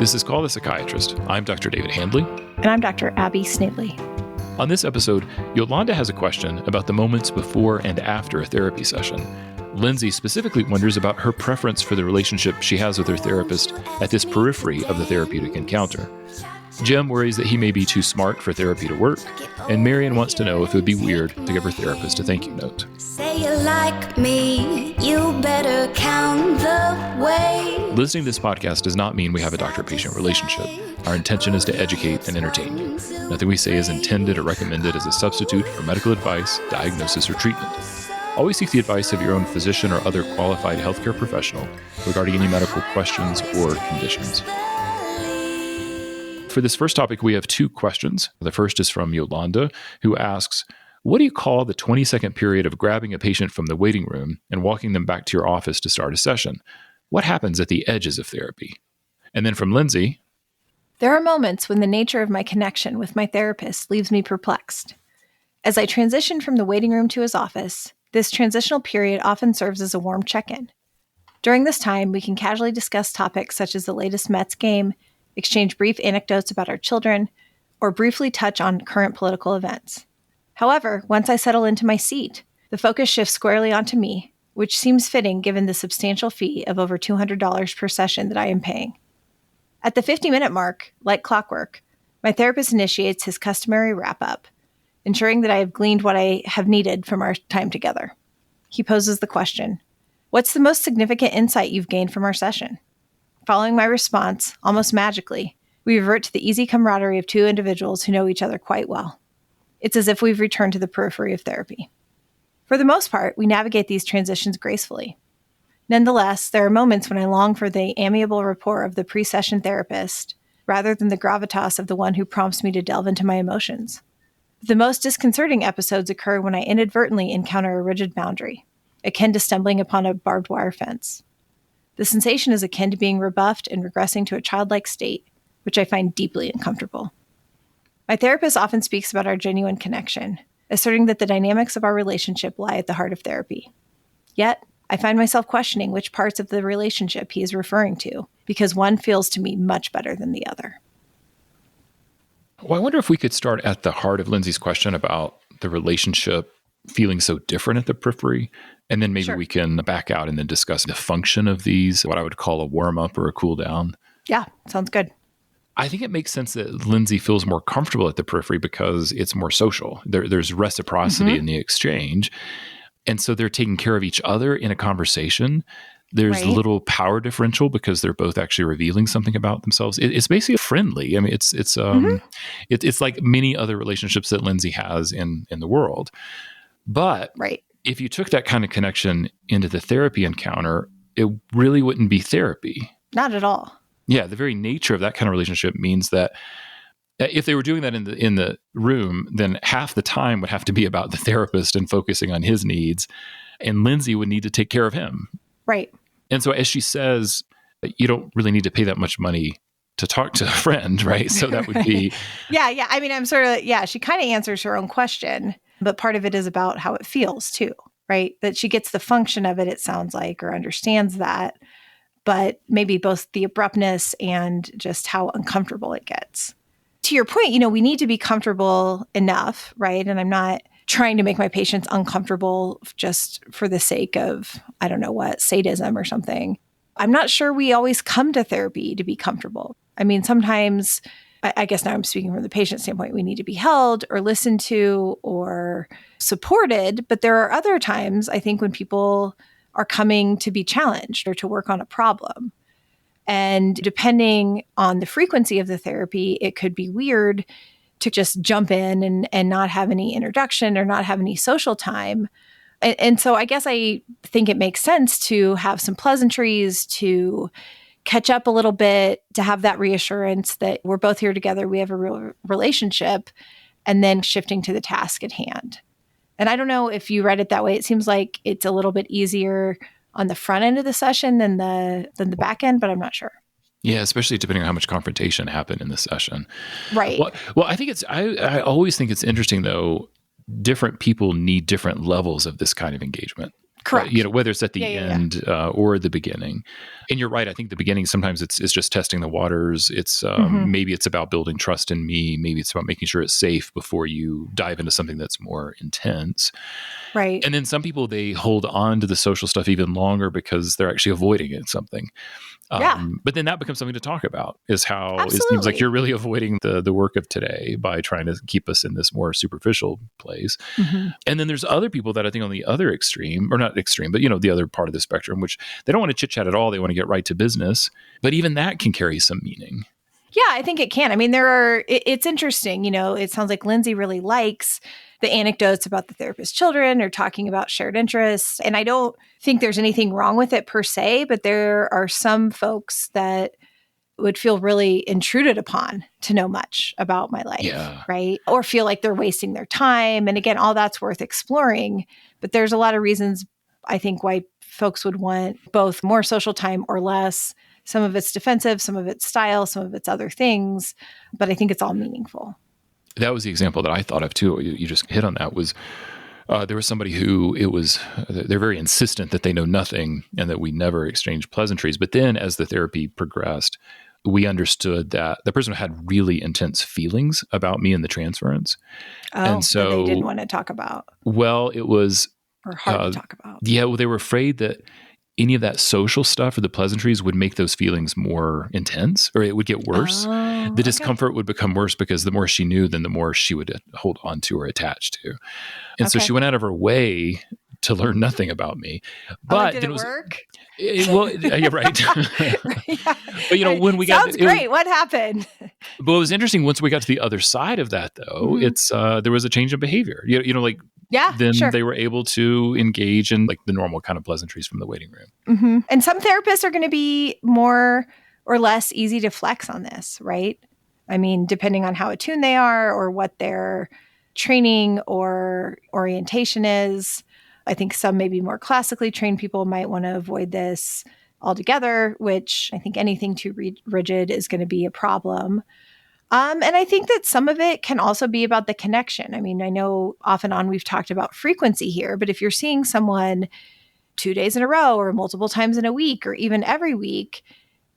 This is Call the Psychiatrist. I'm Dr. David Handley. And I'm Dr. Abby Snavely. On this episode, Yolanda has a question about the moments before and after a therapy session. Lindsay specifically wonders about her preference for the relationship she has with her therapist at this periphery of the therapeutic encounter. Jim worries that he may be too smart for therapy to work, and Marion wants to know if it would be weird to give her therapist a thank you note. Say you like me, you better count the way. Listening to this podcast does not mean we have a doctor-patient relationship. Our intention is to educate and entertain you. Nothing we say is intended or recommended as a substitute for medical advice, diagnosis, or treatment. Always seek the advice of your own physician or other qualified healthcare professional regarding any medical questions or conditions. For this first topic, we have two questions. The first is from Yolanda, who asks, what do you call the 20-second period of grabbing a patient from the waiting room and walking them back to your office to start a session? What happens at the edges of therapy? And then from Lindsay, there are moments when the nature of my connection with my therapist leaves me perplexed. As I transition from the waiting room to his office, this transitional period often serves as a warm check-in. During this time, we can casually discuss topics such as the latest Mets game, exchange brief anecdotes about our children, or briefly touch on current political events. However, once I settle into my seat, the focus shifts squarely onto me, which seems fitting given the substantial fee of over $200 per session that I am paying. At the 50-minute mark, like clockwork, my therapist initiates his customary wrap-up, ensuring that I have gleaned what I have needed from our time together. He poses the question, what's the most significant insight you've gained from our session? Following my response, almost magically, we revert to the easy camaraderie of two individuals who know each other quite well. It's as if we've returned to the periphery of therapy. For the most part, we navigate these transitions gracefully. Nonetheless, there are moments when I long for the amiable rapport of the pre-session therapist, rather than the gravitas of the one who prompts me to delve into my emotions. The most disconcerting episodes occur when I inadvertently encounter a rigid boundary, akin to stumbling upon a barbed wire fence. The sensation is akin to being rebuffed and regressing to a childlike state, which I find deeply uncomfortable. My therapist often speaks about our genuine connection, asserting that the dynamics of our relationship lie at the heart of therapy. Yet, I find myself questioning which parts of the relationship he is referring to, because one feels to me much better than the other. Well, I wonder if we could start at the heart of Lindsay's question about the relationship feeling so different at the periphery, and then maybe we can back out and then discuss the function of these, what I would call a warm-up or a cool-down. Yeah, sounds good. I think it makes sense that Lindsay feels more comfortable at the periphery because it's more social. There's reciprocity in the exchange, and so they're taking care of each other in a conversation. There's little power differential because they're both actually revealing something about themselves. It's basically friendly. I mean, it's like many other relationships that Lindsay has in the world. But if you took that kind of connection into the therapy encounter, it really wouldn't be therapy. Not at all. Yeah, the very nature of that kind of relationship means that if they were doing that in the room, then half the time would have to be about the therapist and focusing on his needs, and Lindsay would need to take care of him. Right. And so as she says, you don't really need to pay that much money to talk to a friend, right? So that would be... Yeah. I mean, she kind of answers her own question, but part of it is about how it feels too, right? That she gets the function of it, it sounds like, or understands that, but maybe both the abruptness and just how uncomfortable it gets. To your point, we need to be comfortable enough, right? And I'm not trying to make my patients uncomfortable just for the sake of, I don't know what, sadism or something. I'm not sure we always come to therapy to be comfortable. I mean, sometimes, I guess now I'm speaking from the patient standpoint, we need to be held or listened to or supported. But there are other times, I think, when people are coming to be challenged or to work on a problem. And depending on the frequency of the therapy, it could be weird to just jump in and not have any introduction or not have any social time. And so I guess I think it makes sense to have some pleasantries, to catch up a little bit, to have that reassurance that we're both here together, we have a real relationship, and then shifting to the task at hand. And I don't know if you read it that way. It seems like it's a little bit easier on the front end of the session than the back end, but I'm not sure. Yeah, especially depending on how much confrontation happened in the session. Right. Well, I think I always think it's interesting, though, different people need different levels of this kind of engagement. Correct. Whether it's at the Yeah. end or the beginning. And you're right. I think the beginning, sometimes it's just testing the waters. It's maybe it's about building trust in me. Maybe it's about making sure it's safe before you dive into something that's more intense. Right. And then some people, they hold on to the social stuff even longer because they're actually avoiding it something. Yeah. But then that becomes something to talk about, is how it seems Absolutely. like you're really avoiding the work of today by trying to keep us in this more superficial place. And then there's other people that I think on the other extreme, or not extreme, but the other part of the spectrum, which they don't want to chit chat at all. They want to get right to business. But even that can carry some meaning. Yeah, I think it can. I mean, it's interesting. It sounds like Lindsay really likes the anecdotes about the therapist's children or talking about shared interests. And I don't think there's anything wrong with it per se, but there are some folks that would feel really intruded upon to know much about my life, right? Or feel like they're wasting their time. And again, all that's worth exploring. But there's a lot of reasons, I think, why folks would want both more social time or less. Some of it's defensive, some of it's style, some of it's other things. But I think it's all meaningful. That was the example that I thought of too. You just hit on that. Was there was somebody who they're very insistent that they know nothing and that we never exchange pleasantries. But then as the therapy progressed, we understood that the person had really intense feelings about me and the transference. And so they didn't want to talk about. Well, it was or hard to talk about. Yeah, well, they were afraid that any of that social stuff or the pleasantries would make those feelings more intense, or it would get worse. The discomfort would become worse because the more she knew, then the more she would hold on to or attach to. And so she went out of her way to learn nothing about me. But did it work? Yeah, right. Yeah. But when we Sounds great. What happened? But it was interesting once we got to the other side of that, though. It's there was a change of behavior. Then they were able to engage in like the normal kind of pleasantries from the waiting room. And some therapists are going to be more or less easy to flex on this, right? I mean, depending on how attuned they are or what their training or orientation is. I think some maybe more classically trained people might want to avoid this altogether, which I think anything too rigid is going to be a problem. And I think that some of it can also be about the connection. I mean, I know off and on we've talked about frequency here, but if you're seeing someone 2 days in a row or multiple times in a week or even every week,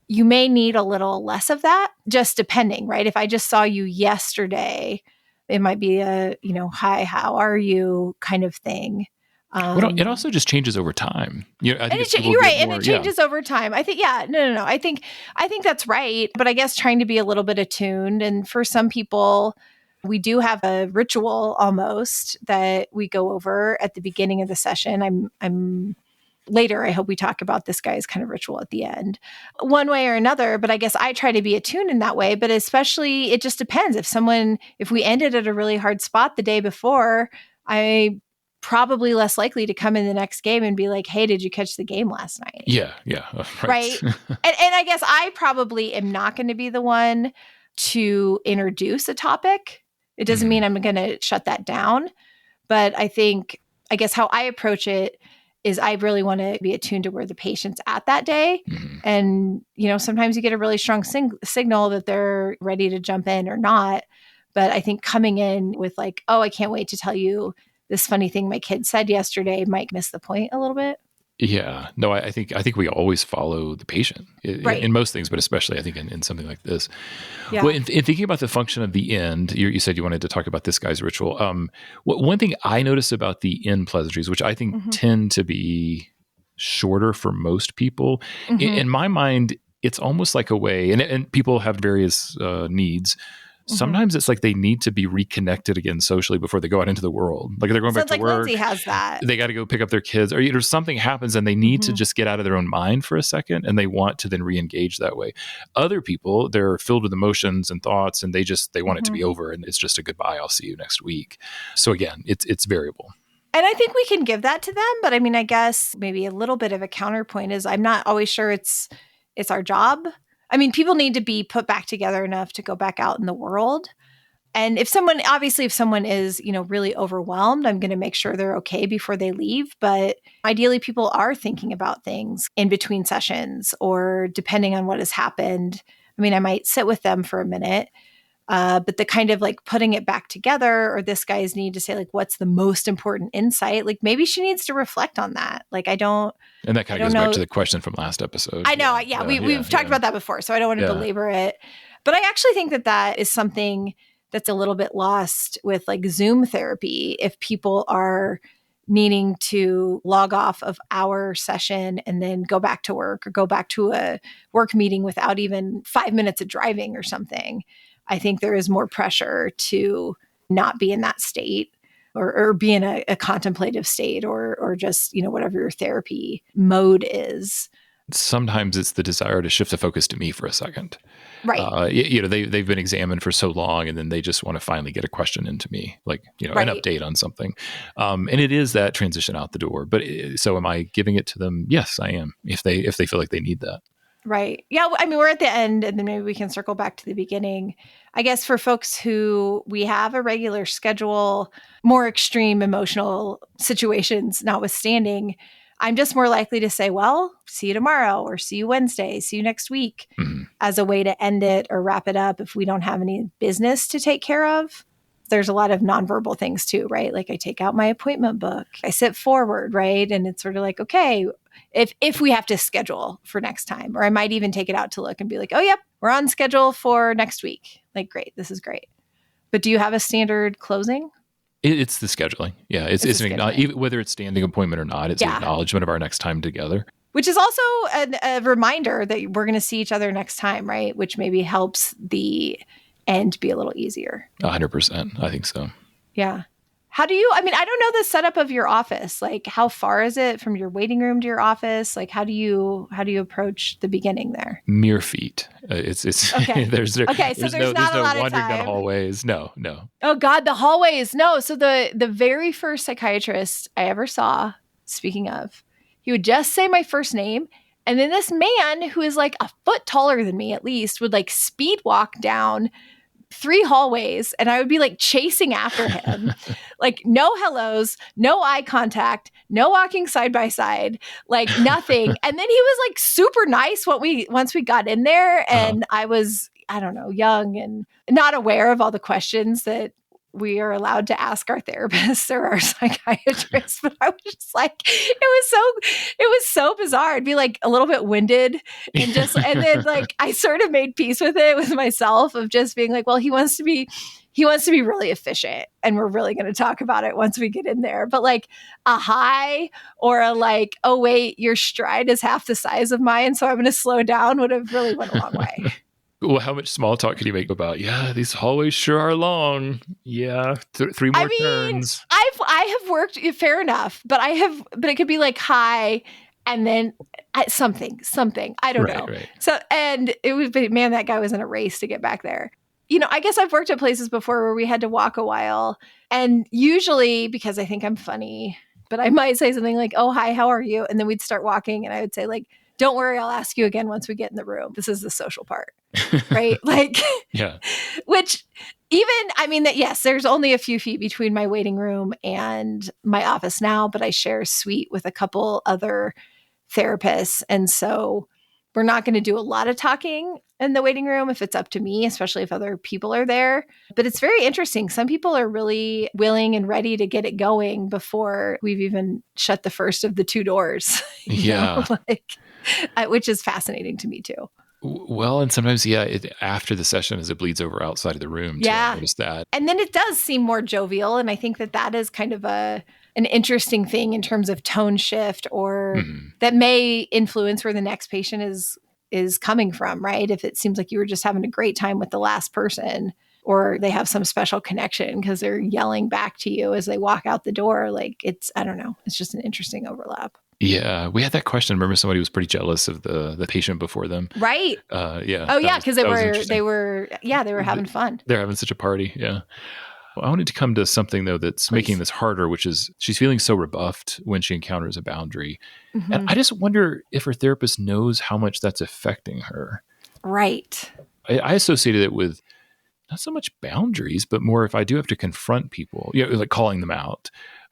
you may need a little less of that, just depending, right? If I just saw you yesterday, it might be a, hi, how are you kind of thing. It also just changes over time. You're right, and it changes over time. I think, no. I think that's right, but I guess trying to be a little bit attuned. And for some people, we do have a ritual almost that we go over at the beginning of the session. I'm later. I hope we talk about this guy's kind of ritual at the end, one way or another. But I guess I try to be attuned in that way. But especially, it just depends. If we ended at a really hard spot the day before, I probably less likely to come in the next game and be like, hey, did you catch the game last night? Yeah. Right. and I guess I probably am not going to be the one to introduce a topic. It doesn't mean I'm going to shut that down. But I guess how I approach it is I really want to be attuned to where the patient's at that day. And, sometimes you get a really strong signal that they're ready to jump in or not. But I think coming in with like, oh, I can't wait to tell you this funny thing my kid said yesterday might miss the point a little bit. Yeah. No, I think we always follow the patient in most things, but especially I think in something like this. Yeah. Well, in thinking about the function of the end, you said you wanted to talk about this guy's ritual. One thing I notice about the end pleasantries, which I think tend to be shorter for most people, in my mind, it's almost like a way, and people have various needs. Sometimes it's like they need to be reconnected again socially before they go out into the world. Like they're going back to work. Lindsay has that. They got to go pick up their kids, or something happens and they need to just get out of their own mind for a second, and they want to then re-engage that way. Other people, they're filled with emotions and thoughts, and they want it to be over, and it's just a goodbye. I'll see you next week. So again, it's variable. And I think we can give that to them, but I mean, I guess maybe a little bit of a counterpoint is I'm not always sure it's our job. I mean, people need to be put back together enough to go back out in the world. And if someone is, really overwhelmed, I'm going to make sure they're okay before they leave. But ideally, people are thinking about things in between sessions or depending on what has happened. I mean, I might sit with them for a minute, But the kind of like putting it back together, or this guy's need to say like, what's the most important insight? Like maybe she needs to reflect on that. Like And that kind of goes back to the question from last episode. I know. Yeah. We've talked about that before, so I don't want to belabor it. But I actually think that is something that's a little bit lost with like Zoom therapy. If people are needing to log off of our session and then go back to work or go back to a work meeting without even 5 minutes of driving or something, I think there is more pressure to not be in that state or be in a contemplative state or just, whatever your therapy mode is. Sometimes it's the desire to shift the focus to me for a second. Right. They've been examined for so long, and then they just want to finally get a question into me, like, an update on something. And it is that transition out the door. But so am I giving it to them? Yes, I am. If they feel like they need that. Right. Yeah. I mean, we're at the end, and then maybe we can circle back to the beginning. I guess for folks who we have a regular schedule, more extreme emotional situations notwithstanding, I'm just more likely to say, well, see you tomorrow, or see you Wednesday, see you next week, as a way to end it or wrap it up if we don't have any business to take care of. There's a lot of nonverbal things too, right? Like I take out my appointment book, I sit forward, right? And it's sort of like, okay, if we have to schedule for next time, or I might even take it out to look and be like, oh, yep, we're on schedule for next week. Like, great, this is great. But do you have a standard closing? It's the scheduling. Yeah, it's whether it's standing appointment or not, it's an acknowledgement of our next time together. Which is also a reminder that we're going to see each other next time, right? Which maybe helps the end be a little easier. 100%. I think so. Yeah. I don't know the setup of your office. Like, how far is it from your waiting room to your office? Like, how do you approach the beginning there? Mere feet. It's okay. there's not a lot of wandering time. down hallways. No. Oh God, the hallways. No. So the very first psychiatrist I ever saw, speaking of, he would just say my first name. And then this man who is like a foot taller than me, at least, would like speed walk down 3 hallways, and I would be like chasing after him. Like no hellos, no eye contact, no walking side by side, like nothing. And then he was like super nice once we got in there, and I was, I don't know, young and not aware of all the questions that we are allowed to ask our therapists or our psychiatrists. But I was just like, it was so bizarre. I'd be like a little bit winded and then like I sort of made peace with it with myself of just being like, well, he wants to be really efficient, and we're really going to talk about it once we get in there. But like a hi or a like, oh wait, your stride is half the size of mine, so I'm going to slow down, would have really went a long way. Well, how much small talk can you make about, these hallways sure are long. Yeah, 3 more turns. I have worked, fair enough, but it could be like, hi, and then something. I don't know. Right. So, and it was, man, that guy was in a race to get back there. I guess I've worked at places before where we had to walk a while, and usually because I think I'm funny, but I might say something like, oh, hi, how are you? And then we'd start walking, and I would say like, don't worry, I'll ask you again once we get in the room. This is the social part, right? Like, yeah. Which yes, there's only a few feet between my waiting room and my office now, but I share a suite with a couple other therapists. And so we're not going to do a lot of talking in the waiting room if it's up to me, especially if other people are there. But it's very interesting. Some people are really willing and ready to get it going before we've even shut the first of the 2 doors. Which is fascinating to me too. Well, and sometimes, after the session, as it bleeds over outside of the room, I notice that. And then it does seem more jovial. And I think that is kind of an interesting thing in terms of tone shift, or that may influence where the next patient is coming from, right? If it seems like you were just having a great time with the last person, or they have some special connection because they're yelling back to you as they walk out the door. Like I don't know. It's just an interesting overlap. Yeah, we had that question. Remember, somebody was pretty jealous of the patient before them, right? Yeah. Oh, yeah, because they were having fun. They're having such a party. Yeah. Well, I wanted to come to something though that's making this harder, which is she's feeling so rebuffed when she encounters a boundary, and I just wonder if her therapist knows how much that's affecting her. Right. I associated it with not so much boundaries, but more if I do have to confront people, like calling them out.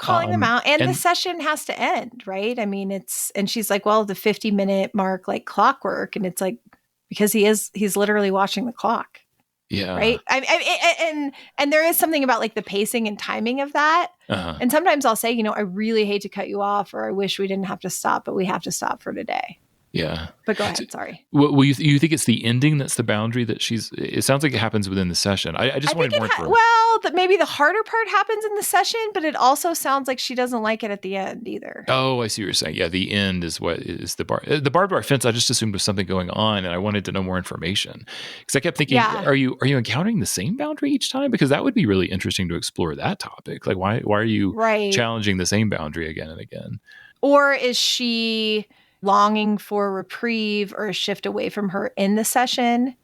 And the session has to end, right? I mean, and she's like, well, the 50-minute mark, like clockwork. And it's like, because he's literally watching the clock. Yeah. Right. And there is something about like the pacing and timing of that. Uh-huh. And sometimes I'll say, I really hate to cut you off, or I wish we didn't have to stop, but we have to stop for today. Yeah. But go ahead. Sorry. Well, you think it's the ending that's the boundary that it sounds like it happens within the session. I just wanted more information. Maybe the harder part happens in the session, but it also sounds like she doesn't like it at the end either. Oh, I see what you're saying. Yeah, the end is what is the barbed wire fence. I just assumed was something going on, and I wanted to know more information because I kept thinking, are you encountering the same boundary each time? Because that would be really interesting to explore that topic. Like, why are you challenging the same boundary again and again? Or is she longing for a reprieve or a shift away from her in the session?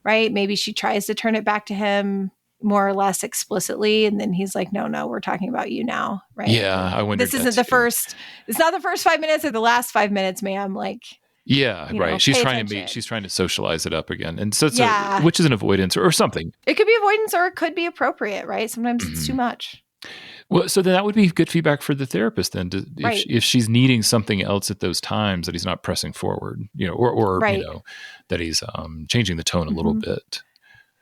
Right? Maybe she tries to turn it back to him more or less explicitly, and then he's like, no, we're talking about you now, right? Yeah, I wonder. This isn't it's not the first 5 minutes or the last 5 minutes, ma'am. Like, yeah, right. She's trying to socialize it up again, and so which is an avoidance or something. It could be avoidance, or it could be appropriate, right? Sometimes it's too much. Well, so then that would be good feedback for the therapist then, if she's needing something else at those times that he's not pressing forward, or that he's changing the tone a little bit.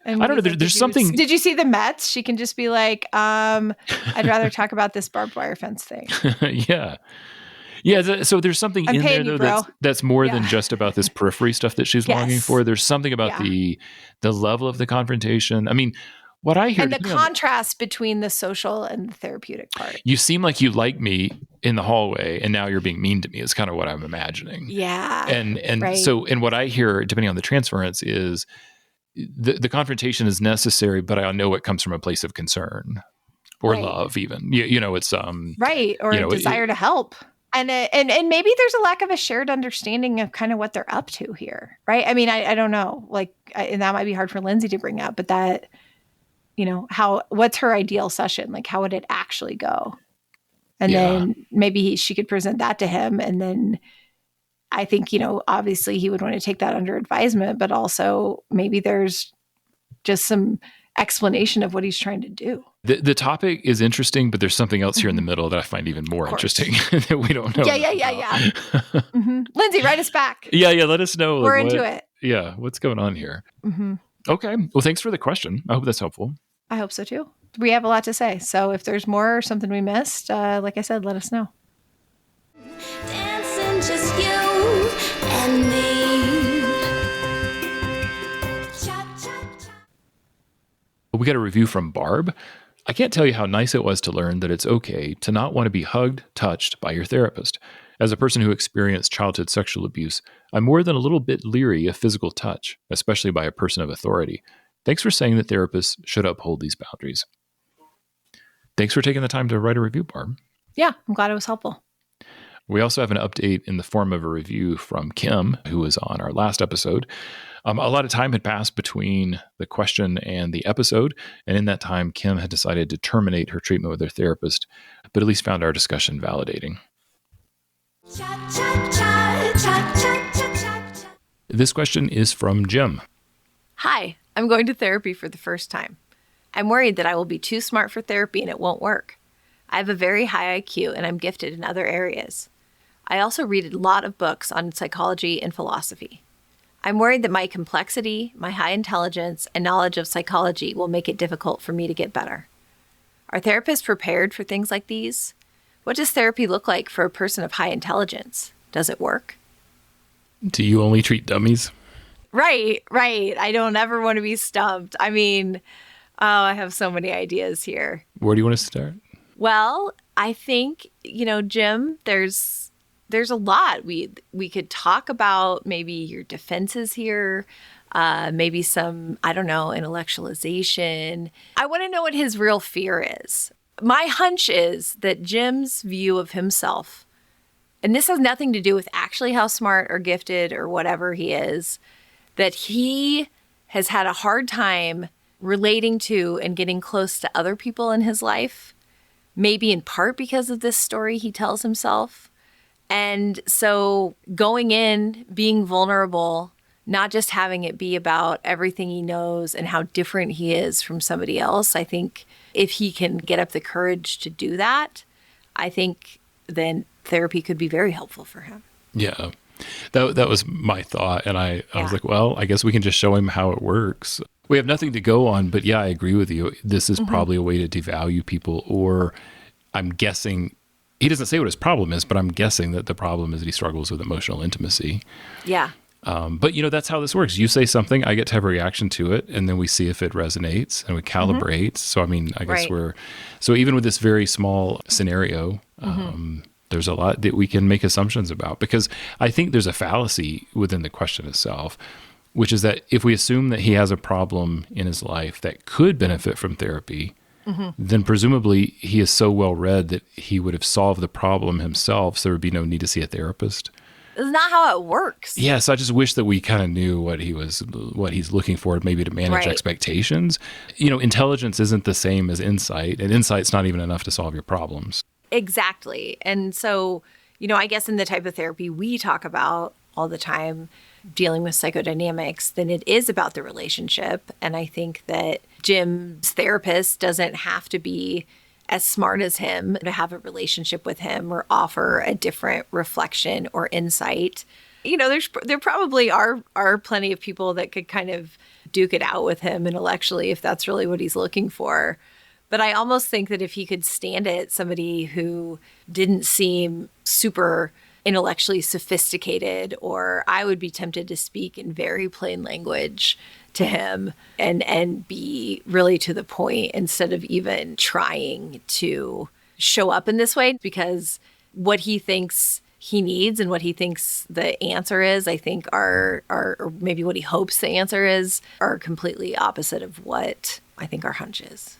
And I don't know. There's something. Did you see the Mets? She can just be like, I'd rather talk about this barbed wire fence thing. Yeah. Yeah. So there's something in there though that's more than just about this periphery stuff that she's longing for. There's something about the level of the confrontation. I mean, what I hear, and the contrast between the social and the therapeutic part. You seem like you like me in the hallway, and now you're being mean to me. Is kind of what I'm imagining. Yeah. And so what I hear, depending on the transference, is the confrontation is necessary, but I know it comes from a place of concern or love, even. It's right, or a desire to help. And maybe there's a lack of a shared understanding of kind of what they're up to here, right? I mean, I don't know, and that might be hard for Lindsay to bring up, but that, what's her ideal session? Like, how would it actually go? And then maybe she could present that to him, and then I think, obviously he would want to take that under advisement, but also maybe there's just some explanation of what he's trying to do. The topic is interesting, but there's something else here in the middle that I find even more interesting that we don't know. Yeah. Lindsay, write us back. Yeah. Let us know. We're into it. Yeah. What's going on here? Mm-hmm. Okay. Well, thanks for the question. I hope that's helpful. I hope so too. We have a lot to say. So if there's more or something we missed, like I said, let us know. Dancing just you and me. We got a review from Barb. I can't tell you how nice it was to learn that it's okay to not want to be hugged, touched by your therapist. As a person who experienced childhood sexual abuse, I'm more than a little bit leery of physical touch, especially by a person of authority. Thanks for saying that therapists should uphold these boundaries. Thanks for taking the time to write a review, Barb. Yeah, I'm glad it was helpful. We also have an update in the form of a review from Kim, who was on our last episode. A lot of time had passed between the question and the episode, and in that time, Kim had decided to terminate her treatment with her therapist, but at least found our discussion validating. This question is from Jim. Hi, I'm going to therapy for the first time. I'm worried that I will be too smart for therapy and it won't work. I have a very high IQ and I'm gifted in other areas. I also read a lot of books on psychology and philosophy. I'm worried that my complexity, my high intelligence, and knowledge of psychology will make it difficult for me to get better. Are therapists prepared for things like these? What does therapy look like for a person of high intelligence? Does it work? Do you only treat dummies? Right. I don't ever want to be stumped. I mean, I have so many ideas here. Where do you want to start? Well, I think, Jim, there's a lot. We could talk about maybe your defenses here, maybe some, intellectualization. I want to know what his real fear is. My hunch is that Jim's view of himself, and this has nothing to do with actually how smart or gifted or whatever he is, that he has had a hard time relating to and getting close to other people in his life, maybe in part because of this story he tells himself. And so going in, being vulnerable, not just having it be about everything he knows and how different he is from somebody else, I think if he can get up the courage to do that, I think then therapy could be very helpful for him. Yeah, that was my thought. And I was like, well, I guess we can just show him how it works. We have nothing to go on, but yeah, I agree with you. This is probably a way to devalue people, or I'm guessing, he doesn't say what his problem is, but I'm guessing that the problem is that he struggles with emotional intimacy. Yeah. But that's how this works. You say something, I get to have a reaction to it, and then we see if it resonates and we calibrate. So, I guess so even with this very small scenario, there's a lot that we can make assumptions about, because I think there's a fallacy within the question itself, which is that if we assume that he has a problem in his life that could benefit from therapy, then presumably he is so well read that he would have solved the problem himself, so there would be no need to see a therapist. It's not how it works. Yes, I just wish that we kind of knew what he's looking for, maybe to manage expectations. Intelligence isn't the same as insight, and insight's not even enough to solve your problems. Exactly. And so, I guess in the type of therapy we talk about all the time, dealing with psychodynamics, then it is about the relationship. And I think that Jim's therapist doesn't have to be as smart as him to have a relationship with him or offer a different reflection or insight. There probably are plenty of people that could kind of duke it out with him intellectually if that's really what he's looking for. But I almost think that if he could stand it, somebody who didn't seem super intellectually sophisticated, or I would be tempted to speak in very plain language to him and be really to the point instead of even trying to show up in this way, because what he thinks he needs and what he thinks the answer is, I think are or maybe what he hopes the answer is, are completely opposite of what I think our hunch is.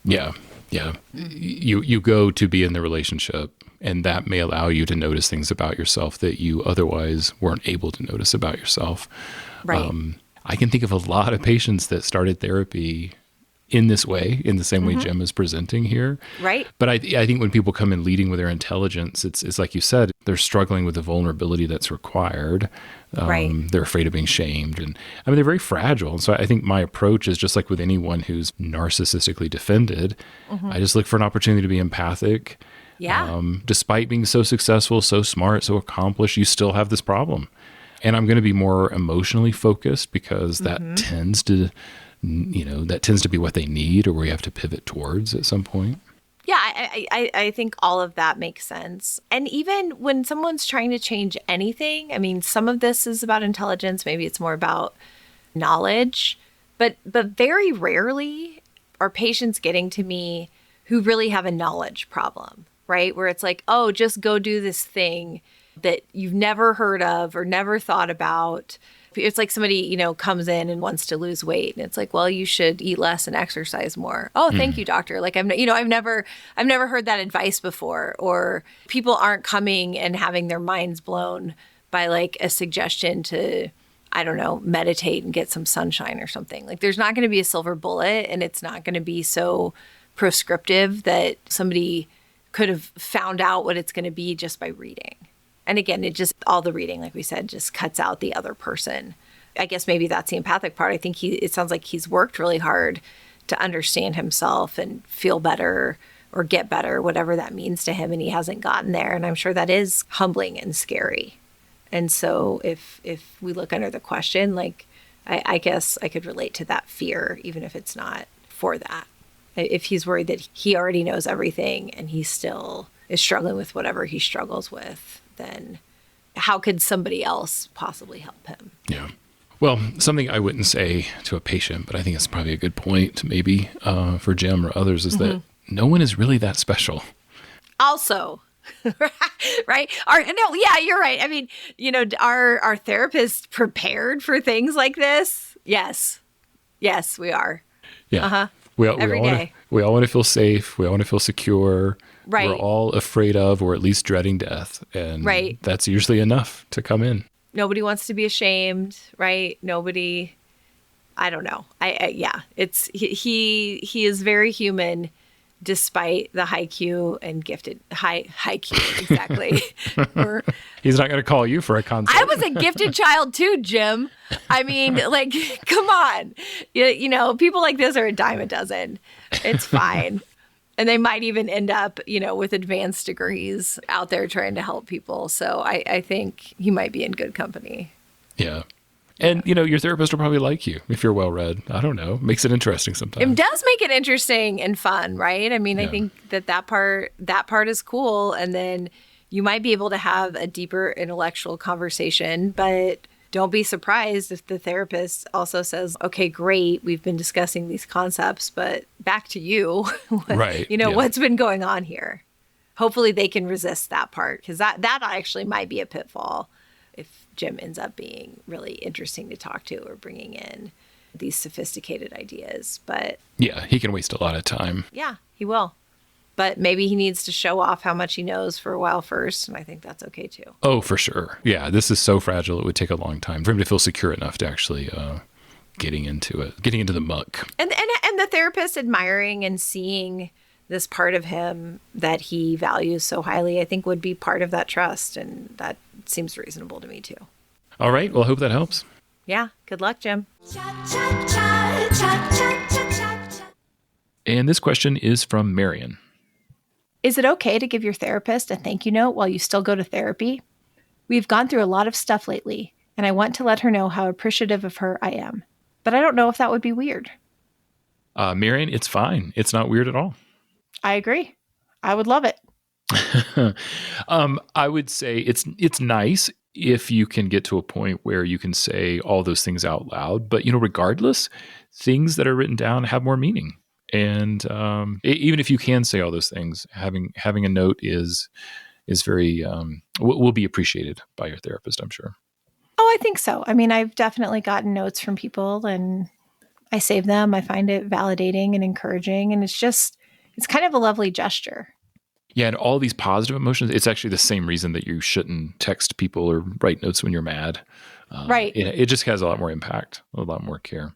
Yeah. You go to be in the relationship, and that may allow you to notice things about yourself that you otherwise weren't able to notice about yourself. Right. I can think of a lot of patients that started therapy in this way, in the same way Jim is presenting here. Right. But I think when people come in leading with their intelligence, it's like you said, they're struggling with the vulnerability that's required. They're afraid of being shamed. And they're very fragile. And so I think my approach is just like with anyone who's narcissistically defended, I just look for an opportunity to be empathic. Yeah. Despite being so successful, so smart, so accomplished, you still have this problem. And I'm going to be more emotionally focused, because that tends to, be what they need, or where you have to pivot towards at some point. Yeah, I think all of that makes sense. And even when someone's trying to change anything, some of this is about intelligence. Maybe it's more about knowledge. But very rarely are patients getting to me who really have a knowledge problem, right? Where it's like, oh, just go do this thing that you've never heard of or never thought about. It's like somebody, comes in and wants to lose weight, and it's like, well, you should eat less and exercise more. Oh, thank you, doctor. Like I've never heard that advice before. Or people aren't coming and having their minds blown by like a suggestion to, I don't know, meditate and get some sunshine or something. Like there's not going to be a silver bullet, and it's not going to be so prescriptive that somebody could have found out what it's going to be just by reading. And again, all the reading, like we said, just cuts out the other person. I guess maybe that's the empathic part. I think it sounds like he's worked really hard to understand himself and feel better or get better, whatever that means to him. And he hasn't gotten there. And I'm sure that is humbling and scary. And so if we look under the question, like, I guess I could relate to that fear, even if it's not for that. If he's worried that he already knows everything and he still is struggling with whatever he struggles with, then how could somebody else possibly help him? Yeah. Well, something I wouldn't say to a patient, but I think it's probably a good point maybe for Jim or others, is that no one is really that special. Also, right? You're right. Are therapists prepared for things like this? Yes, we are. Yeah. Every day. We all want to feel safe. We all want to feel secure. Right. We're all afraid of, or at least dreading death. And that's usually enough to come in. Nobody wants to be ashamed, right? Nobody, I don't know. It's, he is very human, despite the high Q and gifted, high Q, exactly. He's not going to call you for a consult. I was a gifted child too, Jim. Come on. People like this are a dime a dozen. It's fine. And they might even end up, with advanced degrees out there trying to help people. So I think he might be in good company. Yeah. And, your therapist will probably like you if you're well-read. I don't know. Makes it interesting sometimes. It does make it interesting and fun, right? I mean, I think that part is cool. And then you might be able to have a deeper intellectual conversation, but don't be surprised if the therapist also says, okay, great, we've been discussing these concepts, but back to you. Right. What's been going on here? Hopefully they can resist that part, because that actually might be a pitfall if Jim ends up being really interesting to talk to or bringing in these sophisticated ideas. But yeah, he can waste a lot of time. Yeah, he will. But maybe he needs to show off how much he knows for a while first, and I think that's okay too. Oh, for sure. Yeah, this is so fragile. It would take a long time for him to feel secure enough to actually getting into the muck. And the therapist admiring and seeing this part of him that he values so highly, I think would be part of that trust. And that seems reasonable to me too. All right. Well, I hope that helps. Yeah. Good luck, Jim. And this question is from Marion. Is it okay to give your therapist a thank you note while you still go to therapy? We've gone through a lot of stuff lately, and I want to let her know how appreciative of her I am. But I don't know if that would be weird. Marion, it's fine. It's not weird at all. I agree. I would love it. I would say it's nice if you can get to a point where you can say all those things out loud. But, regardless, things that are written down have more meaning. And even if you can say all those things, having a note is very will be appreciated by your therapist, I'm sure. Oh, I think so. I mean, I've definitely gotten notes from people and I save them. I find it validating and encouraging. And it's kind of a lovely gesture. Yeah, and all these positive emotions, it's actually the same reason that you shouldn't text people or write notes when you're mad. Right. It just has a lot more impact, a lot more care.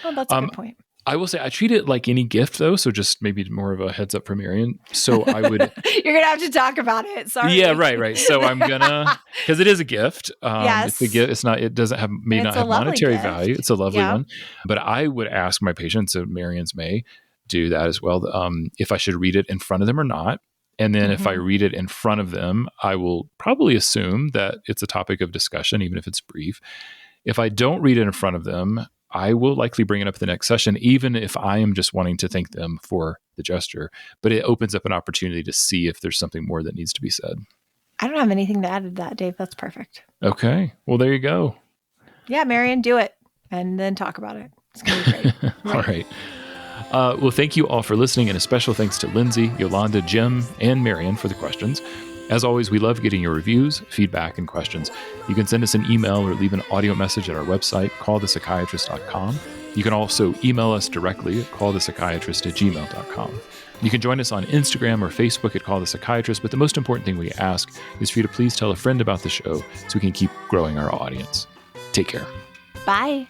Oh, that's a good point. I will say I treat it like any gift, though, so just maybe more of a heads up from Marion. So I would... You're going to have to talk about it. Sorry. Yeah, right. So I'm going to... Because it is a gift. Yes. It's a gift. It's not... It doesn't have... May not have monetary gift. value. It's a lovely one. But I would ask my patients, so Marion's may do that as well, if I should read it in front of them or not. And then if I read it in front of them, I will probably assume that it's a topic of discussion, even if it's brief. If I don't read it in front of them, I will likely bring it up at the next session, even if I am just wanting to thank them for the gesture. But it opens up an opportunity to see if there's something more that needs to be said. I don't have anything to add to that, Dave. That's perfect. Okay. Well, there you go. Yeah, Marion, do it. And then talk about it. It's going to be great. All right. Well, thank you all for listening, and a special thanks to Lindsay, Yolanda, Jim, and Marion for the questions. As always, we love getting your reviews, feedback, and questions. You can send us an email or leave an audio message at our website, callthepsychiatrist.com. You can also email us directly at callthepsychiatrist@gmail.com. You can join us on Instagram or Facebook at Call the Psychiatrist, but the most important thing we ask is for you to please tell a friend about the show so we can keep growing our audience. Take care. Bye.